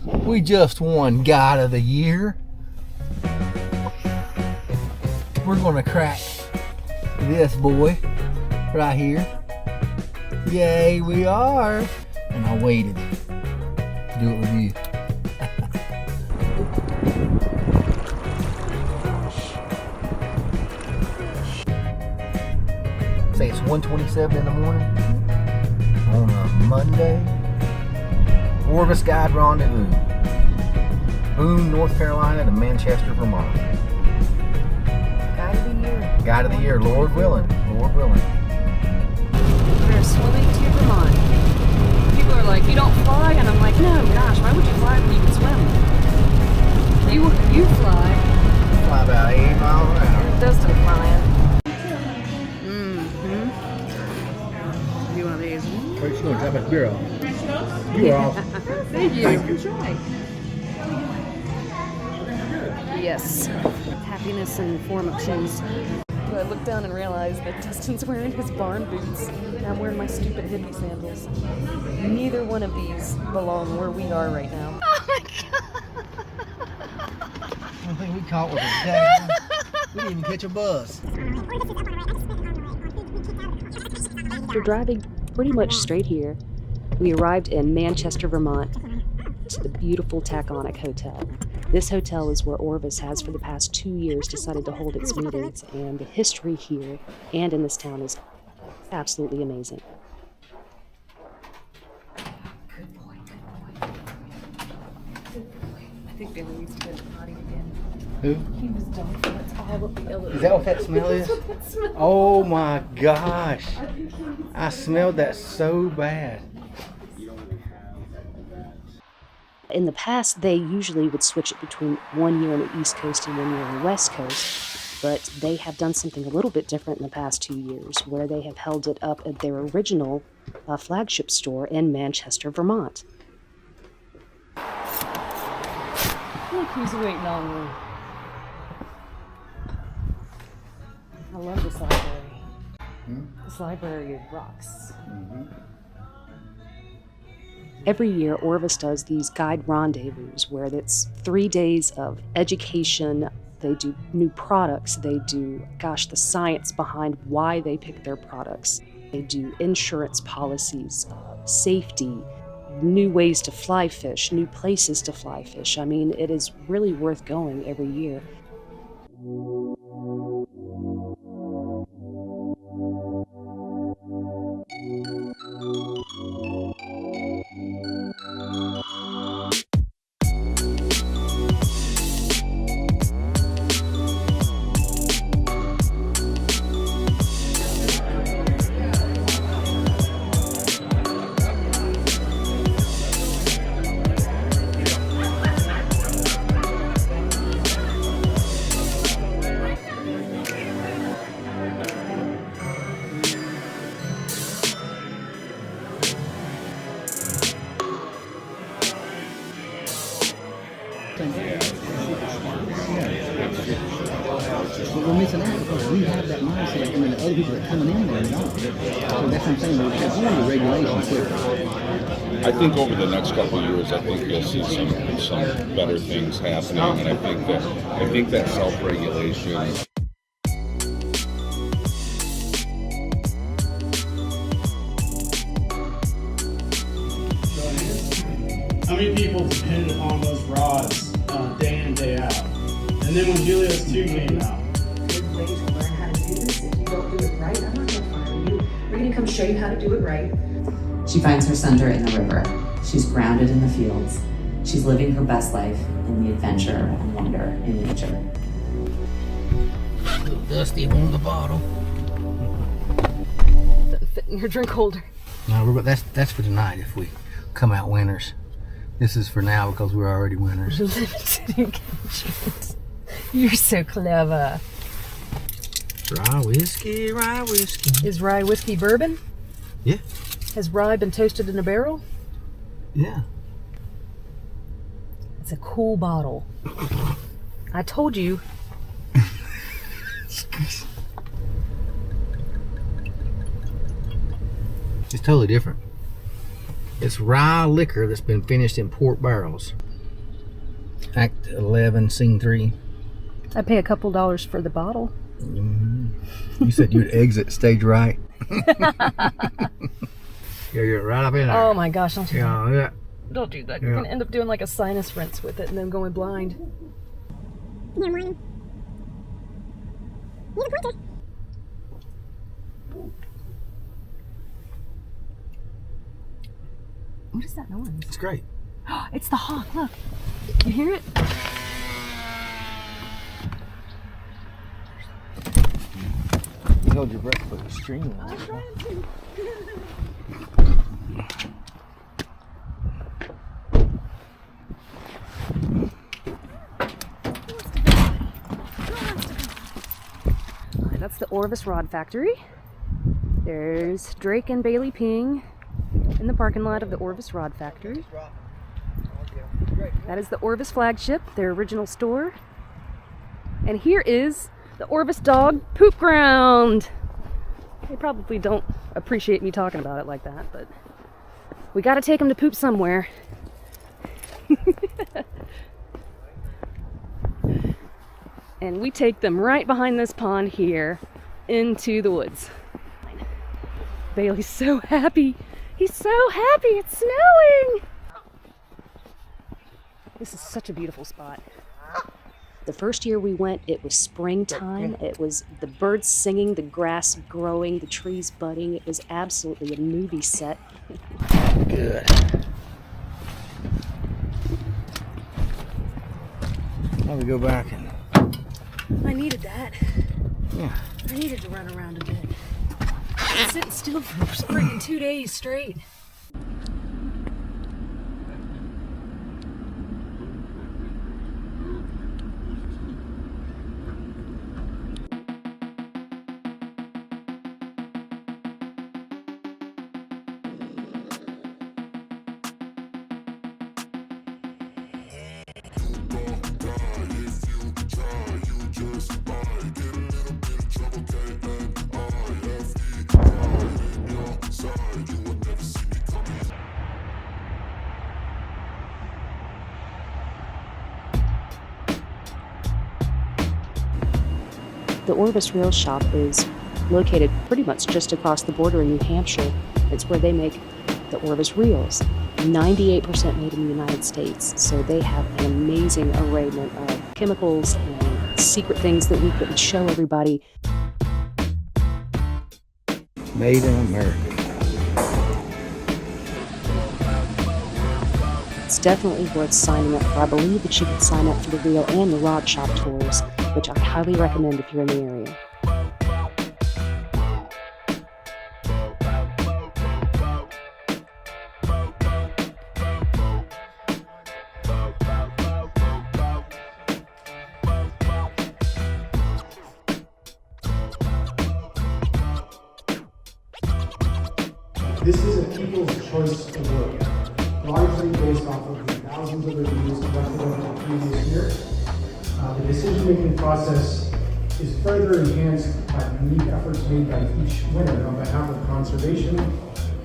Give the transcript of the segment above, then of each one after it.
We just won Guide of the Year. We're gonna crack this boy right here. Yay, we are. And I waited to do it with you. Say it's 1:27 in the morning on a Monday. Orvis Guide Rendezvous. Boone, North Carolina to Manchester, Vermont. Guide of the Year. Guide of the Year, Lord willing. Lord willing. We're swimming to Vermont. People are like, you don't fly? And I'm like, no, gosh, why would you fly when you can swim? You fly. Fly about 8 miles an hour. Dustin flying. You want these? Where's she going to drop his beer off? You are off. Thank you. Enjoy. Yes. Happiness in the form of cheese. So I looked down and realized that Dustin's wearing his barn boots and I'm wearing my stupid hippie sandals. Neither one of these belong where we are right now. Oh my god! I think we caught with a day. We didn't even catch a bus. After driving pretty much straight here, we arrived in Manchester, Vermont, to the beautiful Taconic Hotel. This hotel is where Orvis has for the past 2 years decided to hold its meetings, and the history here and in this town is absolutely amazing. Good boy, good boy. Good boy. I think Billy needs to go to the potty again. Who? He was done. That's all of the yellow. Is that what that smell is? Oh my gosh. I smelled that so bad. In the past, they usually would switch it between 1 year on the East Coast and 1 year on the West Coast, but they have done something a little bit different in the past 2 years, where they have held it up at their original flagship store in Manchester, Vermont. Look who's waiting on me. I love this library. This library rocks. Every year, Orvis does these guide rendezvous where it's 3 days of education. They do new products. They do, the science behind why they pick their products. They do insurance policies, safety, new ways to fly fish, new places to fly fish. I mean, it is really worth going every year. But we're missing out because we have that mindset, and then the other people that are coming in there don't. So that's what I'm saying. We're going to regulation quicker. I think over the next couple of years, I think you'll see some better things happening, and I think that self-regulation. How many people depend upon those rods day in and day out? And then when Helios 2 came out. Good way to learn how to do this. If you don't do it right, I'm not going to fire you. We're going to come show you how to do it right. She finds her center in the river. She's grounded in the fields. She's living her best life in the adventure and wonder in nature. A little dusty on the bottle. Doesn't fit in your drink holder. No, that's for tonight if we come out winners. This is for now because we're already winners. Limited engagement. You're so clever. Rye whiskey, rye whiskey. Is rye whiskey bourbon? Yeah. Has rye been toasted in a barrel? Yeah. It's a cool bottle. I told you. It's totally different. It's rye liquor that's been finished in port barrels. Act 11, Scene 3. I'd pay a couple dollars for the bottle. You said you'd exit stage right. You're right up in there. Oh my gosh, don't do that. Yeah. Don't do that. You're gonna end up doing like a sinus rinse with it and then going blind. What is that noise? It's great. It's the hawk, look. You hear it? You hold your breath for the stream. I'm trying to. Alright, that's the Orvis Rod Factory. There's Drake and Bailey Ping in the parking lot of the Orvis Rod Factory. That is the Orvis flagship, their original store. And here is the Orvis dog poop ground. They probably don't appreciate me talking about it like that, but we gotta take them to poop somewhere. And we take them right behind this pond here into the woods. Bailey's so happy. He's so happy. It's snowing. This is such a beautiful spot. The first year we went, it was springtime. It was the birds singing, the grass growing, the trees budding. It was absolutely a movie set. Good. Now we go back and... I needed that. Yeah. I needed to run around a bit. I've been sitting still for friggin' 2 days straight. The Orvis Reel Shop is located pretty much just across the border in New Hampshire. It's where they make the Orvis reels. 98% made in the United States, so they have an amazing arrayment of chemicals and secret things that we couldn't show everybody. Made in America. It's definitely worth signing up for. I believe that you can sign up for the reel and the rod shop tours, which I highly recommend if you're in the area. This is a people's choice award, largely based off of the thousands of reviews collected over the previous year. The decision-making process is further enhanced by the unique efforts made by each winner on behalf of conservation,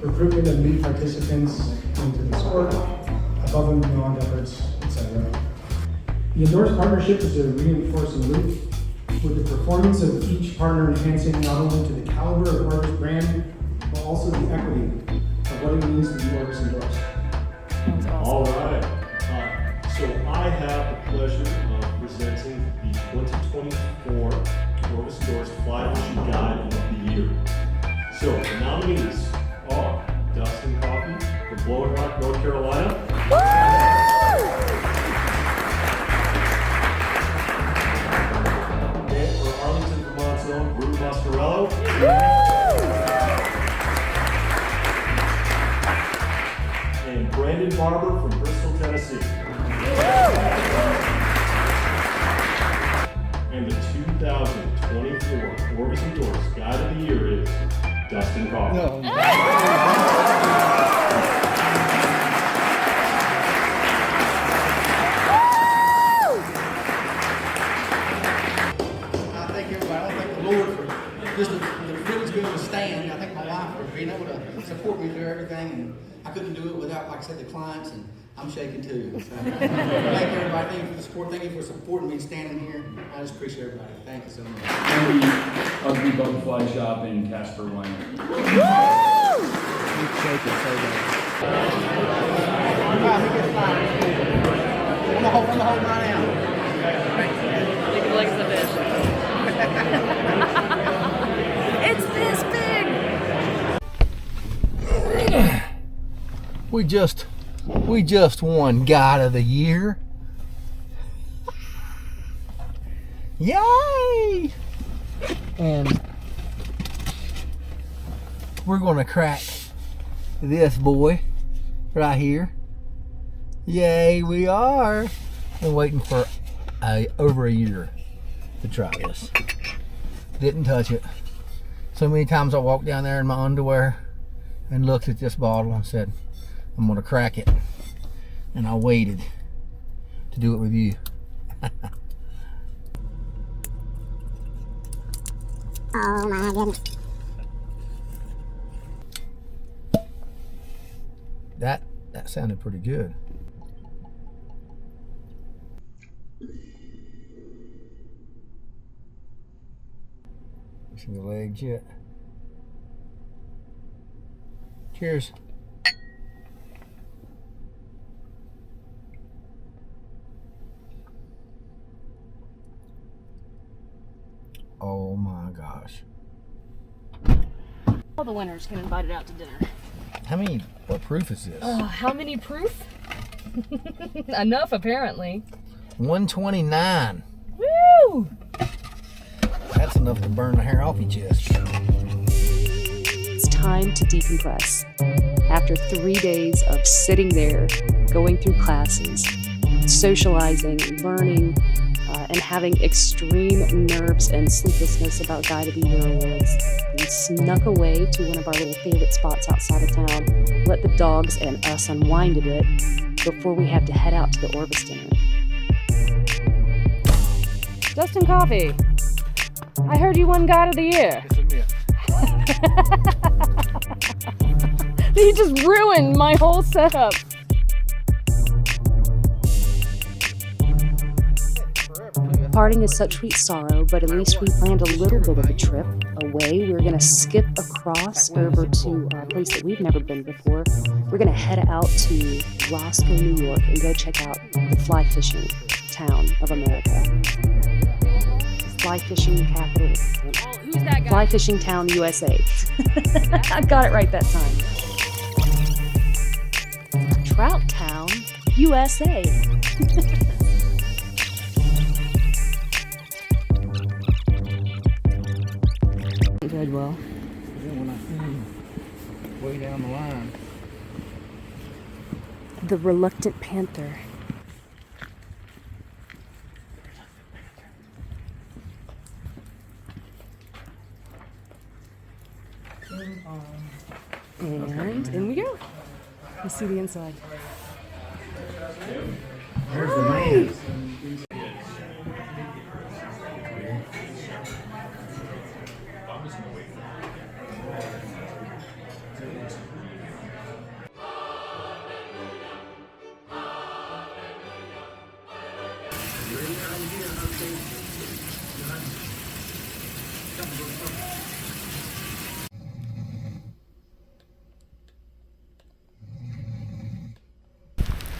recruitment of new participants into the sport, above and beyond efforts, etc. The endorsed partnership is a reinforcing loop, with the performance of each partner enhancing not only to the caliber of Orvis brand, but also the equity of what it means to be Orvis endorsed. All right. So I have the pleasure of presenting the 2024 Orvis Endorsed Fly Fishing Guide of the Year. So the nominees are Dustin Coffey from Blowing Rock, North Carolina. And for Arlington, Vermont's own Brew Mascarello. And Brandon Barber from Bristol, Tennessee. And the 2024 Orvis Endorsed Guide of the Year is Dustin Coffey. I thank everybody. I thank the Lord for just the privilege of being able to stand. I thank my wife for being able to support me through everything. And I couldn't do it without, like I said, the clients. And I'm I'm shaking too. So, thank everybody. Thank you for the support. Thank you for supporting me standing here. I just appreciate everybody. Thank you so much. And the Ugly Butterfly Shop in Casper, Wyoming. Shaking so bad. All right, let me get five. I'm gonna hold mine out. You can lick the fish. It's this big! We just won Guide of the Year. Yay! And we're gonna crack this boy right here. Yay, we are. Been waiting for over a year to try this. Didn't touch it. So many times I walked down there in my underwear and looked at this bottle and said, I'm gonna crack it. And I waited to do it with you. Oh my goodness. That sounded pretty good. You see the legs yet? Cheers. Oh my gosh. All the winners get invited out to dinner. What proof is this? How many proof? Enough, apparently. 129. Woo! That's enough to burn the hair off your chest. It's time to decompress. After 3 days of sitting there, going through classes, socializing, learning, and having extreme nerves and sleeplessness about Guide of the Year awards, we snuck away to one of our little favorite spots outside of town, let the dogs and us unwind a bit before we have to head out to the Orvis dinner. Dustin Coffee, I heard you won Guide of the Year. He just ruined my whole setup. Parting is such sweet sorrow, but at least we planned a little bit of a trip away. We're going to skip across over to a place that we've never been before. We're going to head out to Roscoe, New York, and go check out the fly fishing town of America. Fly fishing capital. Who's that guy? Fly fishing town, USA. I got it right that time. Trout town, USA. Good, well. When I see way down the line. The Reluctant Panther. And in we go. Let's see the inside. There's the man.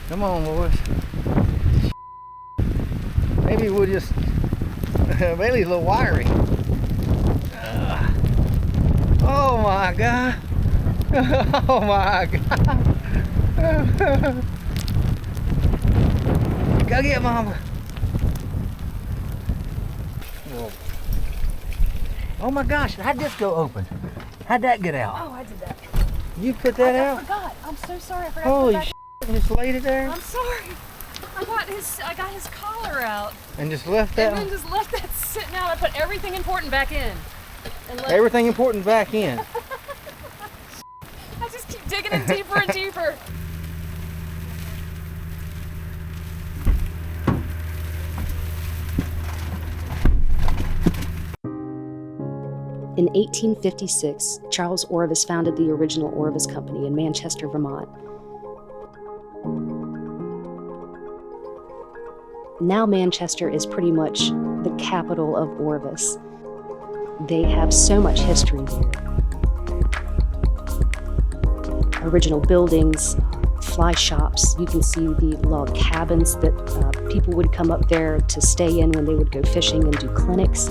Come on, boys. Maybe we'll just. Bailey's a little wiry. Oh my God. Oh my God. Go get Mama. Whoa. Oh my gosh, how'd this go open? How'd that get out? Oh, I did that. You put that I out? forgot. I'm so sorry. I forgot Holy to put shit, just laid it there? I'm sorry. I got his collar out. And just left that And then just left that sitting out. I put everything important back in. And left everything important back in. I just keep digging in deeper and deeper. In 1856, Charles Orvis founded the original Orvis Company in Manchester, Vermont. Now Manchester is pretty much the capital of Orvis. They have so much history here. Original buildings, fly shops. You can see the log cabins that people would come up there to stay in when they would go fishing and do clinics,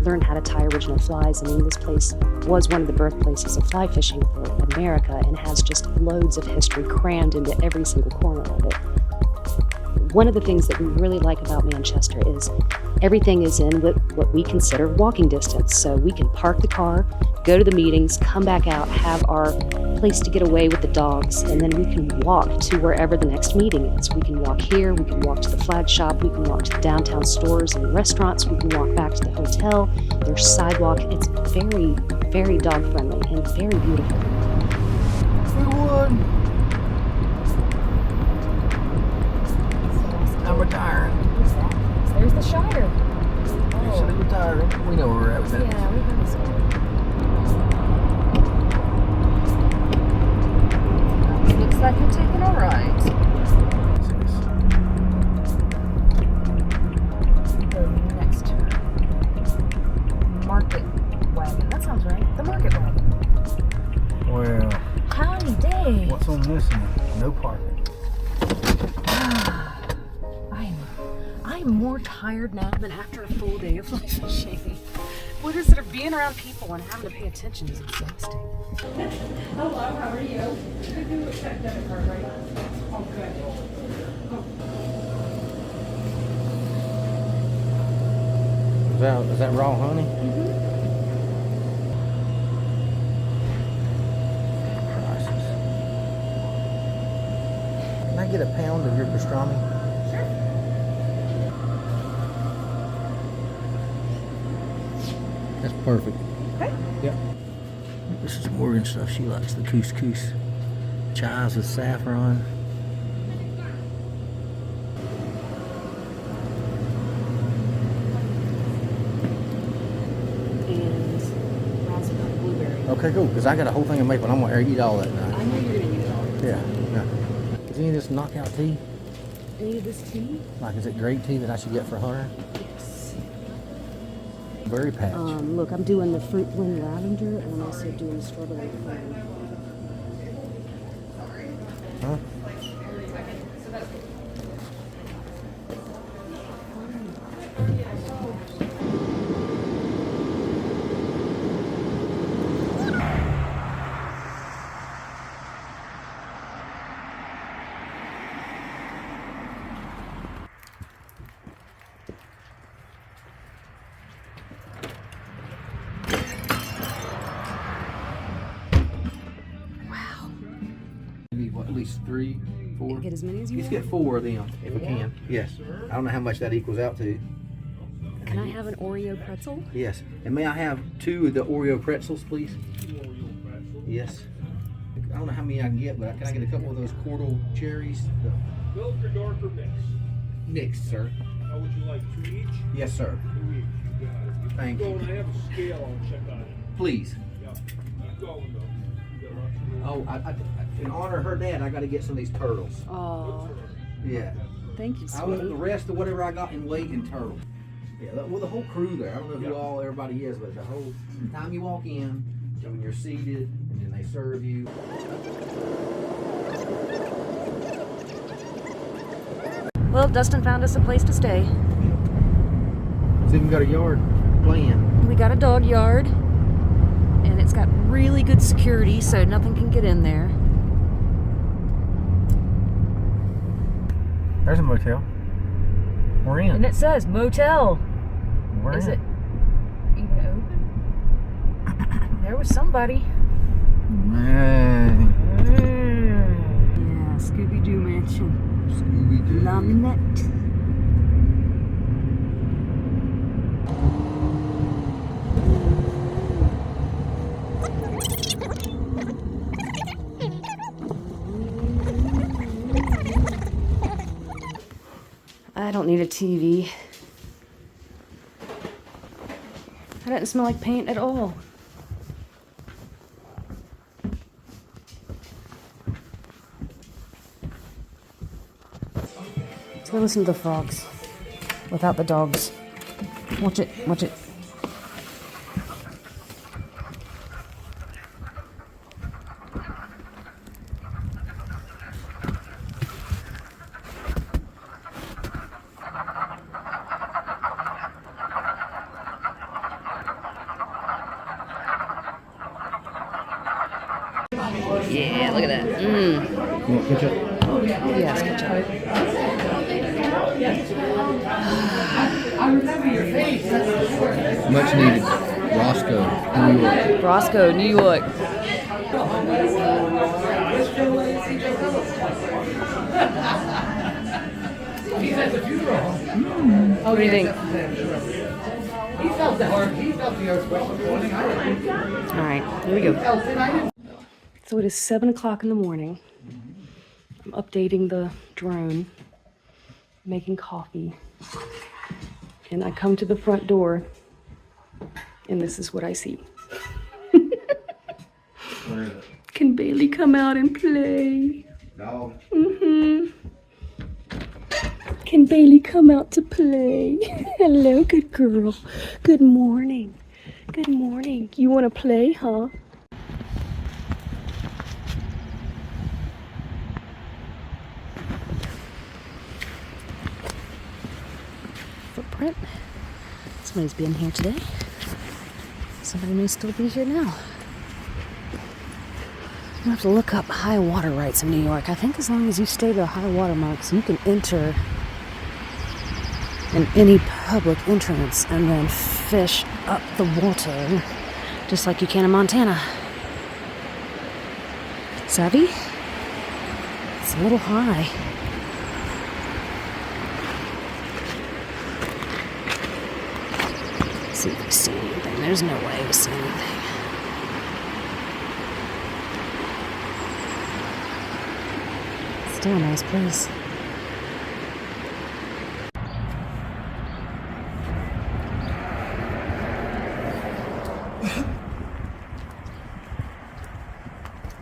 learn how to tie original flies. I mean, this place was one of the birthplaces of fly fishing for America and has just loads of history crammed into every single corner of it. One of the things that we really like about Manchester is everything is in what we consider walking distance. So we can park the car, go to the meetings, come back out, have our place to get away with the dogs, and then we can walk to wherever the next meeting is. We can walk here, we can walk to the flag shop, we can walk to the downtown stores and restaurants, we can walk back to the hotel. There's sidewalk. It's very, very dog friendly and very beautiful. I'm retiring. There's the Shire. Should have retired. We know where we're at with that. Yeah, we've been this way. Looks like you're taking a ride. The next turn. Market wagon. That sounds right. The market wagon. Well, Howdy day. what's on this one? No parking. I'm more tired now than after a full day of fly fishing. What is it of being around people and having to pay attention is exhausting. Hello, how are you? You do a check debit card, right? Oh, good. Is that raw honey? Prices. Can I get a pound of your pastrami? That's perfect. Okay. Yep. This is Morgan stuff. She likes the couscous. Chives with saffron. And raspberry blueberry. Okay, cool. Because I got a whole thing of maple. I'm going to eat all that now. I know you're gonna eat it all. Yeah. Is any of this knockout tea? Any of this tea? Like, is it great tea that I should get for Hunter? Yes. Berry patch. Look, I'm doing the fruit blend lavender, and I'm also doing strawberry cream. Huh? Maybe what, at least 3, 4? Get as many as you Let's want. get 4 of them if we can. Yes. I don't know how much that equals out to. Can I have an Oreo pretzel? Yes. And may I have 2 of the Oreo pretzels, please? Yes. I don't know how many I can get, but can I get a couple of those Cordal cherries? Milk or dark or mix? Mixed, sir. How would you like, 2 each? Yes, sir. 2 each, you got it. Thank Keep you. going, I have a scale, I'll check on it. Please. Yeah, keep going though. You got lots of room. Oh, in honor of her dad, I got to get some of these turtles. Oh, Yeah. thank you, I want the sweetie. rest of whatever I got in weight in turtle. Yeah, well, the whole crew there. I don't know who all everybody is, but the whole time you walk in, when you're seated, and then they serve you. Well, Dustin found us a place to stay. It's even got a yard plan. We got a dog yard, and it's got really good security, so nothing can get in there. There's a motel. We're in. And it says motel. We're Is in. it even open? There was somebody. Man. Yeah, Scooby-Doo mansion. Scooby-Doo. Laminette. I don't need a TV. That doesn't smell like paint at all. Let's go listen to the frogs. without the dogs. Watch it, watch it. Yeah, look at that. You want ketchup? Yes, ketchup. Much needed. Roscoe, New York. Roscoe, New York. What do you think? All right, here we go. So it is 7 o'clock in the morning. I'm updating the drone, making coffee, and I come to the front door, and this is what I see. Where is it? Can Bailey come out and play? Dog. Can Bailey come out to play? Hello, good girl. Good morning. Good morning. You want to play, huh? Footprint. Somebody's been here today. Somebody may still be here now. You have to look up high water rights in New York. I think as long as you stay to the high water marks, you can enter in any public entrance and then fish up the water, just like you can in Montana. Savvy? It's a little high. Let's see if we see anything. There's no way we see anything. Still a nice place.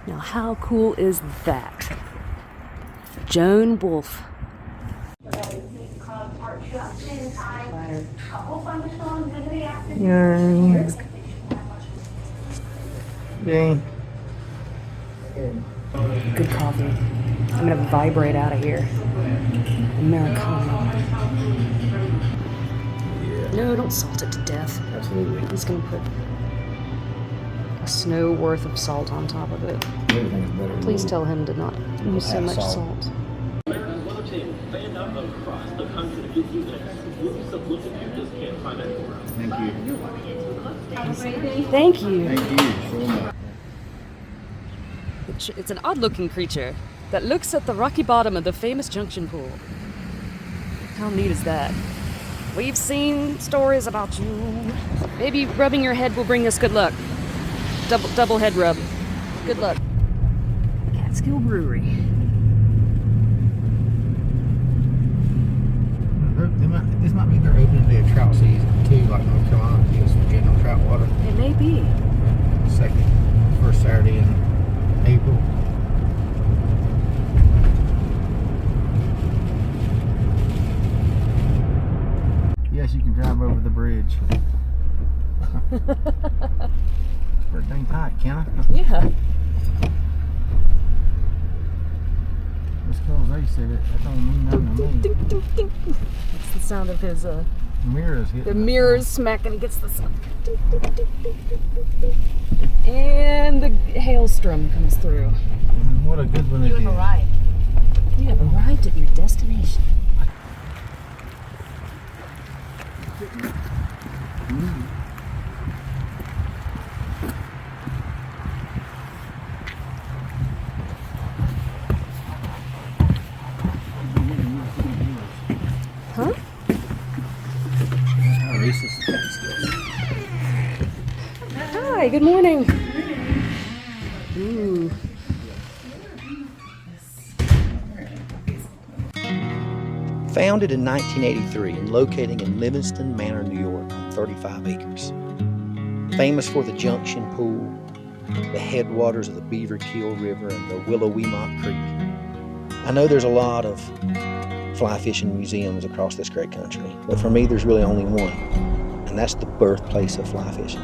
Now, how cool is that? Joan Wolfe. Dang. Good coffee. I'm gonna vibrate out of here. Americano. No, don't salt it to death. Absolutely. He's gonna put a snow worth of salt on top of it. Everything's better. Please tell him to not use so Add much salt. salt. Thank you. Thank you. Thank you so much. It's an odd-looking creature that looks at the rocky bottom of the famous Junction Pool. How neat is that? We've seen stories about you. Maybe rubbing your head will bring us good luck. Double head rub. Good luck. Catskill Brewery. This might be their opening day of trout season too, like North Carolina is for general trout water. It may be. First Saturday in April. Yes, you can drive over the bridge. It's pretty dang tight, can I? Yeah. Just because they said it, that don't mean nothing to me. Ding, ding, ding. That's the sound of his Mirrors hitting. the mirrors smacking against the sun. Ding, ding, ding, ding, ding, ding, ding. And the hailstorm comes through. What a good one they did. You have arrived at your destination. Huh? Hi, good morning. Ooh. Founded in 1983 and located in Livingston Manor, New York, on 35 acres. Famous for the Junction Pool, the headwaters of the Beaver Kill River, and the Willow Weemont Creek. I know there's a lot of fly fishing museums across this great country. But for me, there's really only one, and that's the birthplace of fly fishing.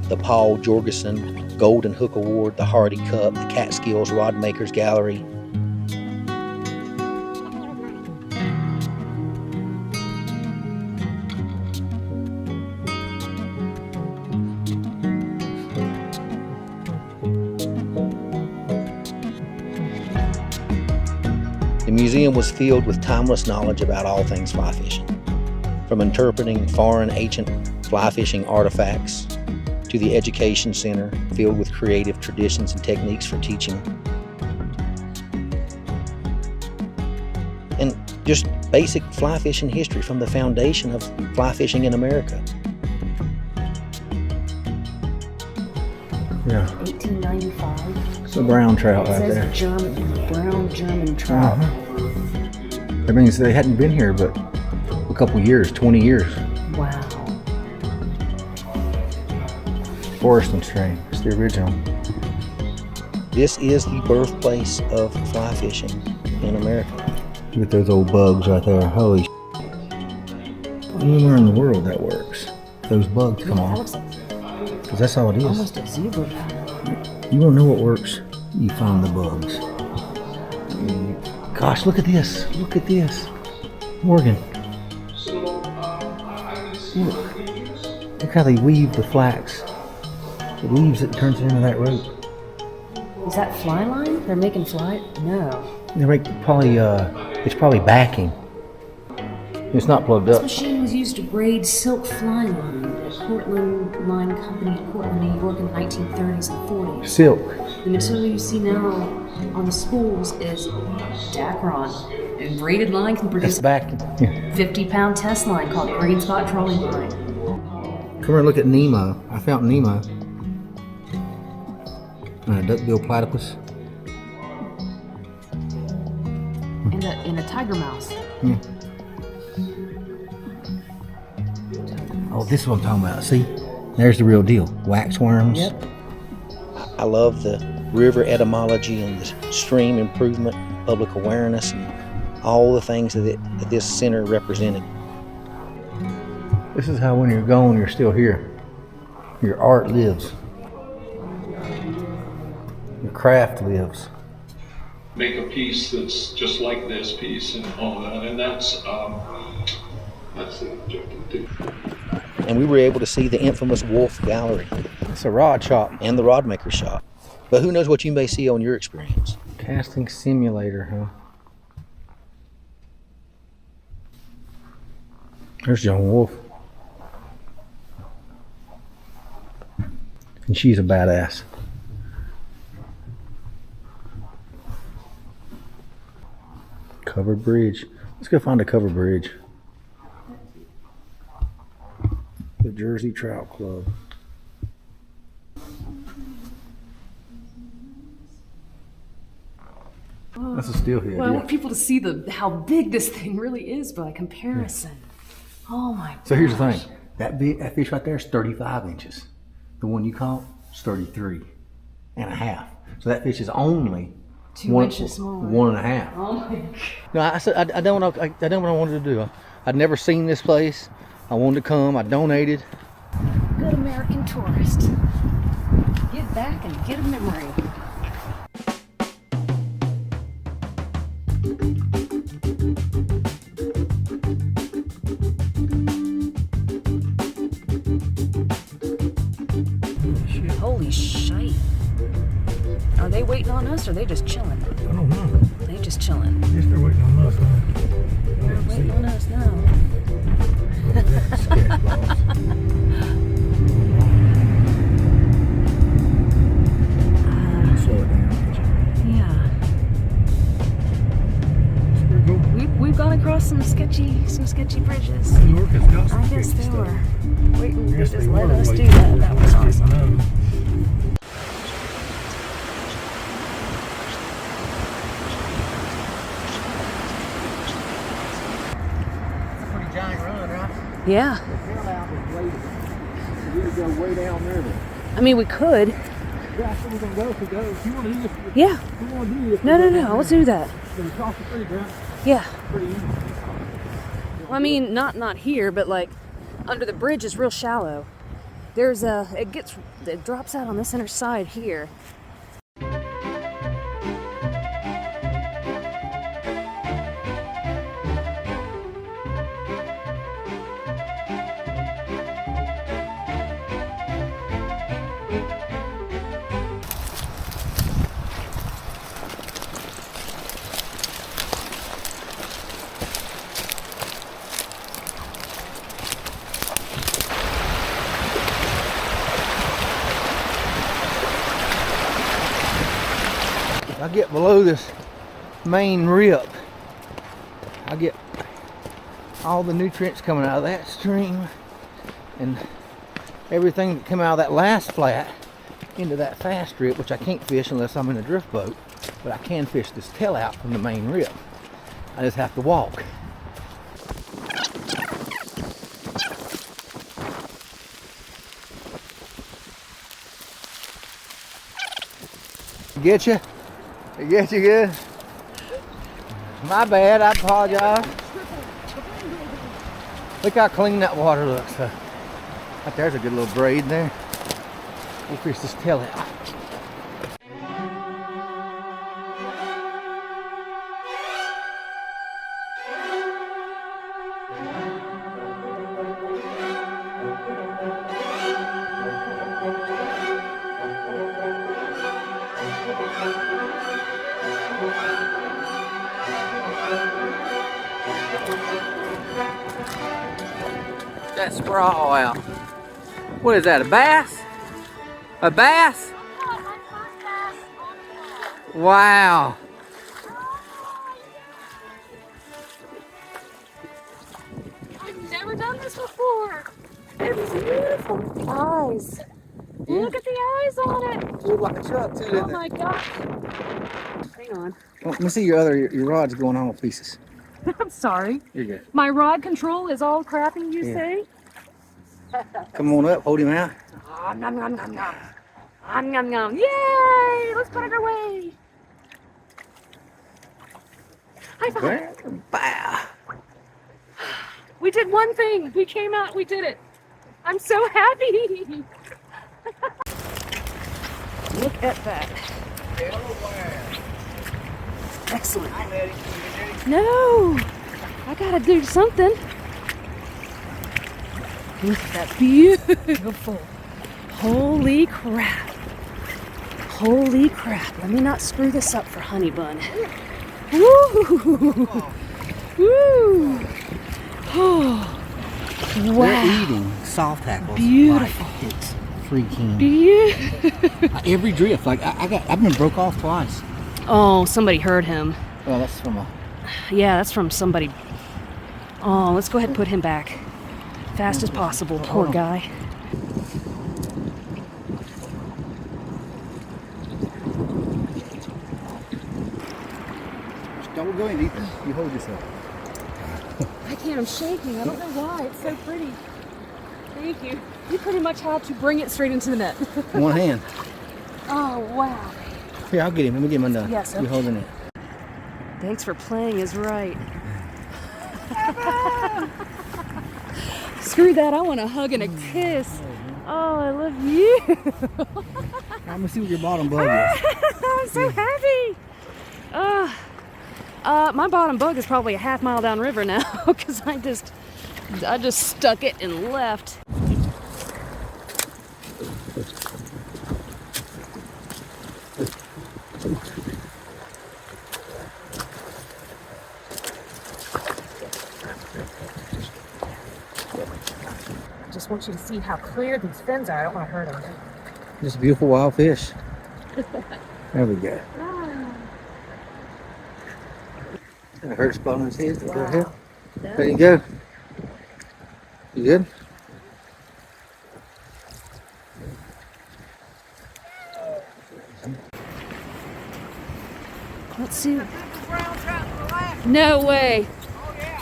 The Paul Jorgensen Golden Hook Award, the Hardy Cup, the Catskills Rod Makers Gallery. The museum was filled with timeless knowledge about all things fly fishing, from interpreting foreign ancient fly fishing artifacts to the education center filled with creative traditions and techniques for teaching, and just basic fly fishing history from the foundation of fly fishing in America. Yeah. 1895. It's a brown trout right there. It says brown German trout. That means they hadn't been here but a couple years, 20 years. Wow. Forreston strain. It's the original. This is the birthplace of fly fishing in America. Look at those old bugs right there. Holy sh**. Anywhere in the world that works. Those bugs come on. Because that's all it is. Almost a zebra. You want to know what works? You find the bugs. Gosh, look at this. Look at this. Morgan. Look how they weave the flax. It weaves it and turns it into that rope. Is that fly line? They're making fly? No. They make probably, it's probably backing. It's not plugged This up. machine was used to braid silk fly line at Cortland Line Company in Cortland, New York in the 1930s and 40s. Silk. The material you see now on the spools is Dacron. And braided line can produce It's backing. Yeah. 50-pound test line called green spot trolling line. Come here and look at Nemo. I found Nemo. And a duckbill platypus. And a tiger mouse. Yeah. Oh, this is what I'm talking about. See? There's the real deal. Waxworms. Yep. I love the river etymology and the stream improvement, public awareness, and all the things that this center represented. This is how when you're gone, you're still here. Your art lives. Your craft lives. Make a piece that's just like this piece and all that, and that's the objective too. And we were able to see the infamous Wolf Gallery. It's a rod shop. And the Rod Maker Shop. But who knows what you may see on your experience. Casting simulator, huh? There's Joan Wolf. And she's a badass. Covered bridge. Let's go find a covered bridge. The Jersey Trout Club. That's a steelhead. Well, I Yeah. want people to see how big this thing really is by comparison. Oh my god. So here's the thing. That fish right there is 35 inches. The one you caught is 33 and a half. So that fish is only 2 inches smaller. 1.5. Oh my god. No, I said I done what I wanted to do. I'd never seen this place. I wanted to come. I donated. Good American tourist. Get back and get a memory. Holy shite. Are they waiting on us or are they just chilling? I don't know. They just chilling. I guess they're waiting on us, huh? They're waiting on us now. Slow it down. Yeah. We've gone across some sketchy bridges. New York has got some I guess sketchy they stuff. were waiting to Yes, just they let were us do waiting that. That was awesome. That's a pretty giant run, right? Yeah. We could go way down there then. I mean, we could. That's where we're gonna go if we go. If you want to do this, Yeah. if you want to do this, No. Let's do that. Then cross the creek, right? Yeah. Pretty easy. Well, I mean, not here, but like under the bridge is real shallow. There's it drops out on this inner side here. I get below this main rip, I get all the nutrients coming out of that stream and everything that came out of that last flat into that fast rip, which I can't fish unless I'm in a drift boat, but I can fish this tail out from the main rip. I just have to walk. Get you? Get you good? My bad, I apologize. Look how clean that water looks. Right there's a good little braid there. We'll fish this tail out. That sprawl out. What is that, a bass? A bass? Wow. I've never done this before. It's beautiful. Eyes. Yeah. Look at the eyes on it. You look like a truck too, Oh doesn't it? my gosh. Hang on. Let me see your rod's going on with pieces. I'm sorry. You're good. My rod control is all crappy, you Yeah. say? Come on up, hold him out. Oh, nom, nom, nom, nom. Nom, nom, nom. Yay! Let's put it away. High five. Bow. We did one thing. We came out. We did it. I'm so happy. Look at that. Excellent. No, I gotta do something. Look at that beautiful. Holy crap. Holy crap. Let me not screw this up for Honey Bun. Woo! Woo! Oh. Wow. They're eating soft hackles. Beautiful. Like it's freaking. Beautiful. Every drift, like I've been broke off twice. Oh, somebody heard him. Well, that's from a. Yeah, that's from somebody. Oh, let's go ahead and put him back. Fast as possible, poor guy. Don't go in deeper. You hold yourself. I can't, I'm shaking. I don't know why. It's so pretty. Thank you. You pretty much had to bring it straight into the net. One hand. Oh, wow. Here, I'll get him. Let me get him undone. Yes, You okay. holding it. Thanks for playing is right. Screw that, I want a hug and a kiss. Oh, I love you. Let me see what your bottom bug is. I'm so happy. My bottom bug is probably a half mile downriver now because I just stuck it and left. I just want you to see how clear these fins are. I don't want to hurt them. Just a beautiful wild fish. There we go. That hurt spot on his head. Go ahead. There you go. You good? Let's see. No way.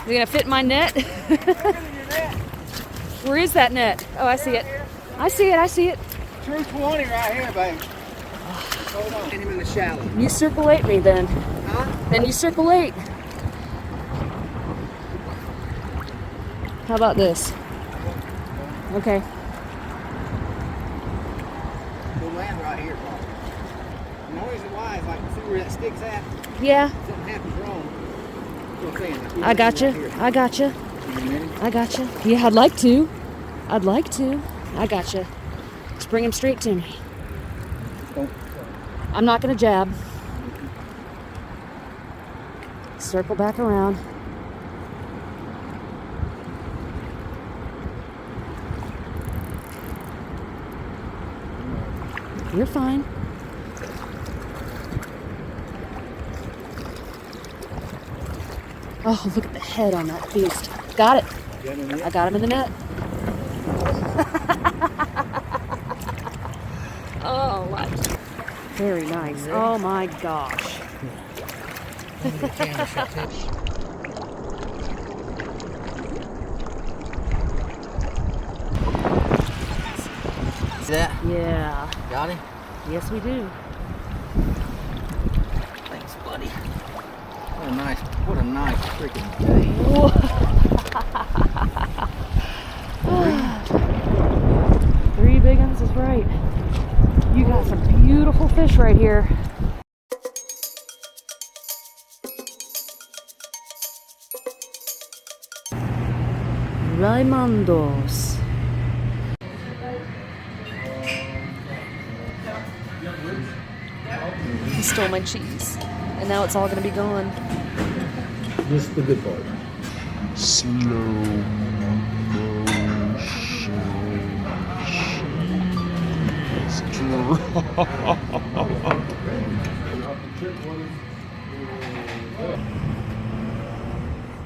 Is it gonna fit in my net? Where is that net? Oh, I see it. I see it. 220 right here, baby. Hold on. Hit him in the shallow. You circle 8 me then. Huh? Then you circle 8. How about this? Okay. We'll land right here, probably. And the only reason why is like, see where that stick's at? Yeah. If something happens wrong. That's what I'm saying. Like, I gotcha. right here. I gotcha. You ready? I gotcha. Yeah, I'd like to. I'd like to. I gotcha. Just bring him straight to me. Don't. I'm not gonna jab. Circle back around. You're fine. Oh, look at the head on that beast. Got it. I got him in the net. Oh, what? Very nice. Oh my gosh. See that? Yeah. Got him? Yes, we do. Thanks, buddy. What a nice freaking day. Three big ones is right. You got some beautiful fish right here. Raimundos. He stole my cheese, and now it's all gonna be gone. Just the good part.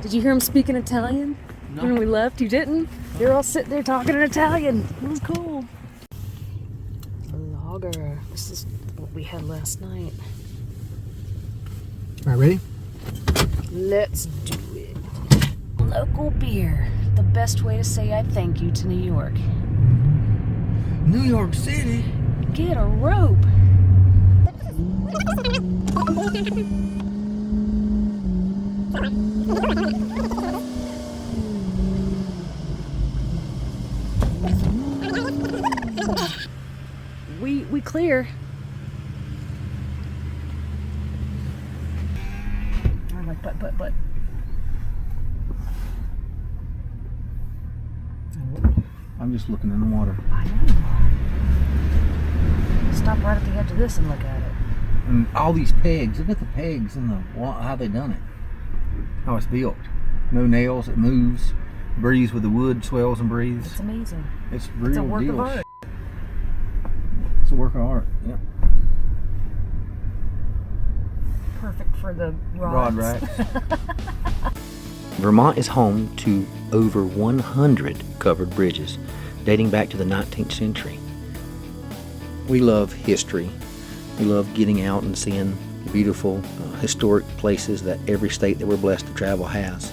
Did you hear him speaking Italian? No. When we left, you didn't? They were all sitting there talking in Italian. It was cool. Lager. This is what we had last night. All right, ready? Let's do it. Local beer. The best way to say I thank you to New York. New York City. Get a rope. We clear. I'm like, but. I'm just looking in the water. I know. Stop right at the edge of this and look at it. And all these pegs. Look at the pegs and how they done it. How it's built. No nails. It moves. Breathes with the wood. Swells and breathes. It's amazing. It's real It's a work deal. of art. It's a work of art. Yeah. Perfect for the Rod rods. racks. Vermont is home to over 100 covered bridges dating back to the 19th century. We love history. We love getting out and seeing the beautiful historic places that every state that we're blessed to travel has.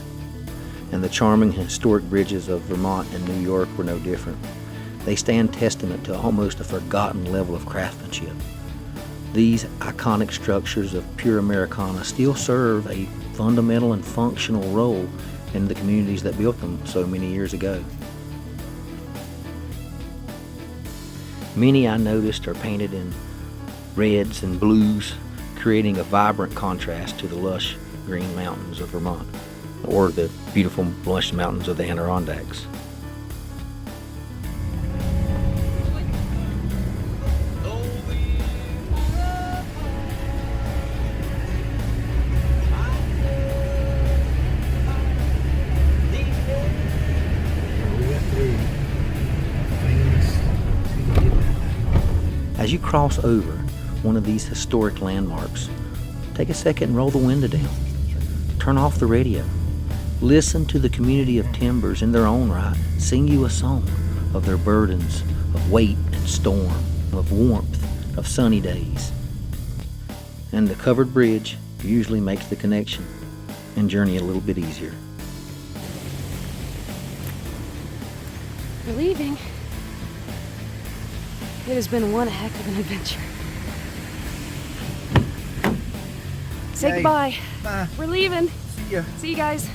And the charming historic bridges of Vermont and New York were no different. They stand testament to almost a forgotten level of craftsmanship. These iconic structures of pure Americana still serve a fundamental and functional role in the communities that built them so many years ago. Many I noticed are painted in reds and blues, creating a vibrant contrast to the lush green mountains of Vermont, or the beautiful lush mountains of the Adirondacks. As you cross over one of these historic landmarks, take a second and roll the window down. Turn off the radio. Listen to the community of timbers in their own right sing you a song of their burdens, of weight and storm, of warmth, of sunny days. And the covered bridge usually makes the connection and journey a little bit easier. We're leaving. It has been one heck of an adventure. Say Yay. goodbye. Bye. We're leaving. See ya. See you guys.